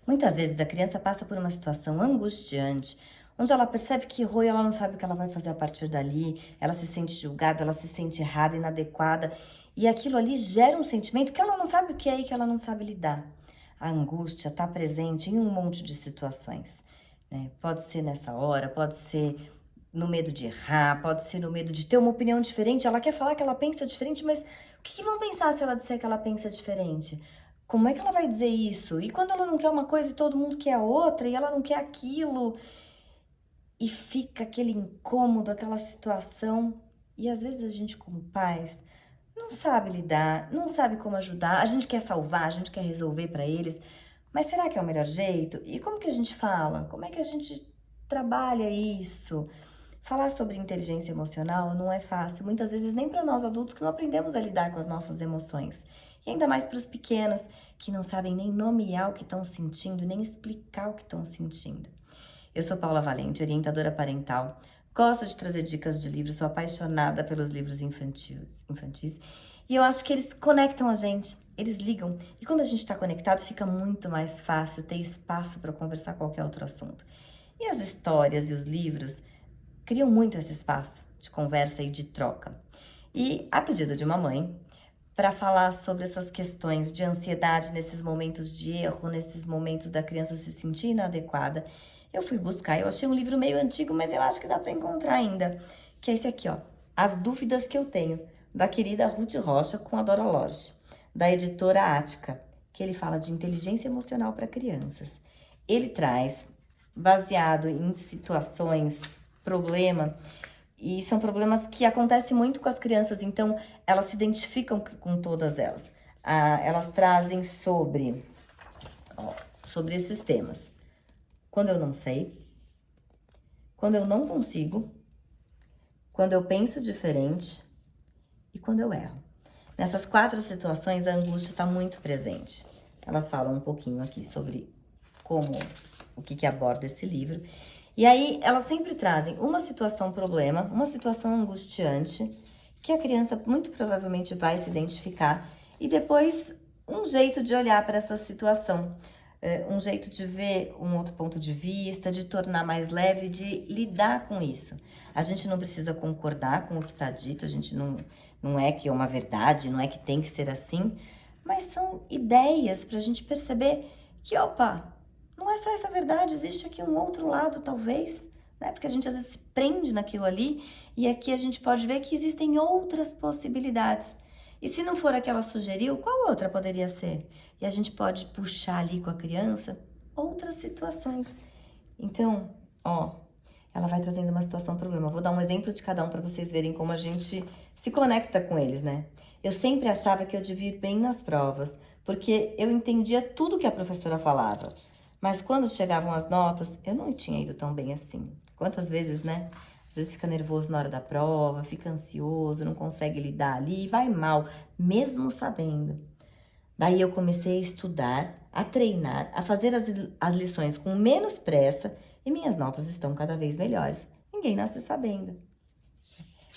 Muitas vezes a criança passa por uma situação angustiante, onde ela percebe que errou e ela não sabe o que ela vai fazer a partir dali, ela se sente julgada, ela se sente errada, inadequada, e aquilo ali gera um sentimento que ela não sabe o que é e que ela não sabe lidar. A angústia está presente em um monte de situações, né? Pode ser nessa hora, pode ser no medo de errar, pode ser no medo de ter uma opinião diferente. Ela quer falar que ela pensa diferente, mas o que vão pensar se ela disser que ela pensa diferente? Como é que ela vai dizer isso? E quando ela não quer uma coisa e todo mundo quer a outra, e ela não quer aquilo, e fica aquele incômodo, aquela situação. E às vezes a gente, como pais, não sabe lidar, não sabe como ajudar. A gente quer salvar, a gente quer resolver para eles, mas será que é o melhor jeito? E como que a gente fala? Como é que a gente trabalha isso? Falar sobre inteligência emocional não é fácil, muitas vezes nem para nós adultos que não aprendemos a lidar com as nossas emoções. E ainda mais para os pequenos que não sabem nem nomear o que estão sentindo, nem explicar o que estão sentindo. Eu sou Paula Valente, orientadora parental. Gosto de trazer dicas de livros, sou apaixonada pelos livros infantis. E eu acho que eles conectam a gente, eles ligam. E quando a gente está conectado, fica muito mais fácil ter espaço para conversar qualquer outro assunto. E as histórias e os livros criam muito esse espaço de conversa e de troca. E a pedido de uma mãe, para falar sobre essas questões de ansiedade nesses momentos de erro, nesses momentos da criança se sentir inadequada, eu fui buscar. Eu achei um livro meio antigo, mas eu acho que dá para encontrar ainda, que é esse aqui, ó, As Dúvidas que eu Tenho, da querida Ruth Rocha com a Dora Lorge, da editora Ática, que ele fala de inteligência emocional para crianças. Ele traz, baseado em situações, problema, e são problemas que acontecem muito com as crianças, então elas se identificam com todas elas. Elas trazem sobre esses temas. Quando eu não sei, quando eu não consigo, quando eu penso diferente e quando eu erro. Nessas 4 situações, a angústia está muito presente. Elas falam um pouquinho aqui sobre o que aborda esse livro. E aí, elas sempre trazem uma situação problema, uma situação angustiante, que a criança muito provavelmente vai se identificar, e depois um jeito de olhar para essa situação, um jeito de ver um outro ponto de vista, de tornar mais leve, de lidar com isso. A gente não precisa concordar com o que está dito, a gente não é que é uma verdade, não é que tem que ser assim, mas são ideias para a gente perceber que, opa, não é só essa verdade, existe aqui um outro lado, talvez, né? Porque a gente às vezes se prende naquilo ali e aqui a gente pode ver que existem outras possibilidades. E se não for a que ela sugeriu, qual outra poderia ser? E a gente pode puxar ali com a criança outras situações. Então, ó, ela vai trazendo uma situação problema. Vou dar um exemplo de cada um para vocês verem como a gente se conecta com eles, né? Eu sempre achava que eu devia ir bem nas provas, porque eu entendia tudo que a professora falava. Mas quando chegavam as notas, eu não tinha ido tão bem assim. Quantas vezes, né? Às vezes fica nervoso na hora da prova, fica ansioso, não consegue lidar ali e vai mal, mesmo sabendo. Daí eu comecei a estudar, a treinar, a fazer as lições com menos pressa e minhas notas estão cada vez melhores. Ninguém nasce sabendo.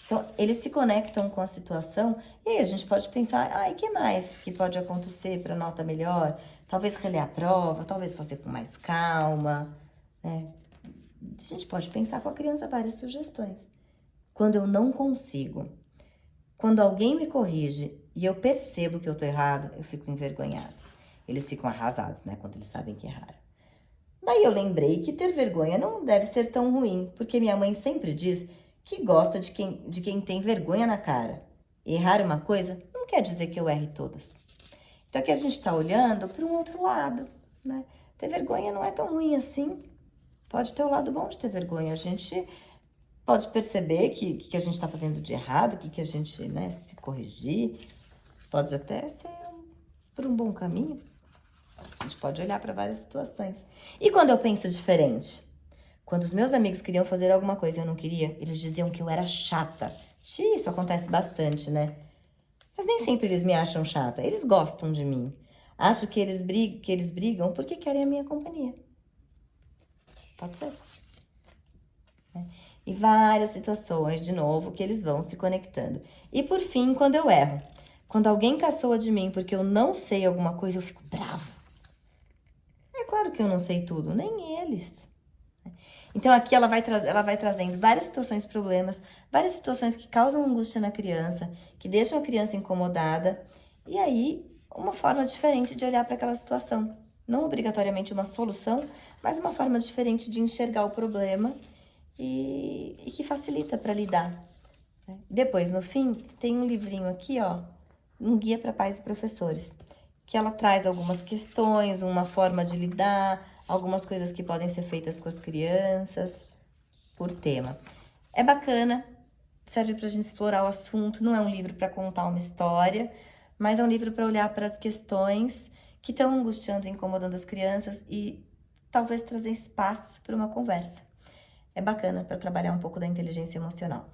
Então, eles se conectam com a situação e aí a gente pode pensar, e que mais que pode acontecer para nota melhor? Talvez reler a prova, talvez fazer com mais calma, né? A gente pode pensar com a criança várias sugestões. Quando eu não consigo, quando alguém me corrige e eu percebo que eu tô errada, eu fico envergonhada. Eles ficam arrasados, né, quando eles sabem que erraram. Daí eu lembrei que ter vergonha não deve ser tão ruim, porque minha mãe sempre diz que gosta de quem tem vergonha na cara. E errar uma coisa não quer dizer que eu erre todas. Então aqui a gente está olhando para um outro lado, né? Ter vergonha não é tão ruim assim. Pode ter o lado bom de ter vergonha. A gente pode perceber que a gente está fazendo de errado, que a gente, né, se corrigir. Pode até ser por um bom caminho. A gente pode olhar para várias situações. E quando eu penso diferente? Quando os meus amigos queriam fazer alguma coisa e eu não queria, eles diziam que eu era chata. Xiii, isso acontece bastante, né? Mas nem sempre eles me acham chata. Eles gostam de mim. Acho que eles brigam porque querem a minha companhia. Pode ser. E várias situações, de novo, que eles vão se conectando. E por fim, quando eu erro. Quando alguém caçoa de mim porque eu não sei alguma coisa, eu fico bravo. claro que eu não sei tudo, nem eles. Então, aqui ela vai trazendo várias situações, problemas, várias situações que causam angústia na criança, que deixam a criança incomodada, e aí uma forma diferente de olhar para aquela situação. Não obrigatoriamente uma solução, mas uma forma diferente de enxergar o problema e que facilita para lidar. Depois, no fim, tem um livrinho aqui, ó, um guia para pais e professores, que ela traz algumas questões, uma forma de lidar, algumas coisas que podem ser feitas com as crianças, por tema. É bacana, serve para a gente explorar o assunto, não é um livro para contar uma história, mas é um livro para olhar para as questões que estão angustiando e incomodando as crianças e talvez trazer espaço para uma conversa. É bacana para trabalhar um pouco da inteligência emocional.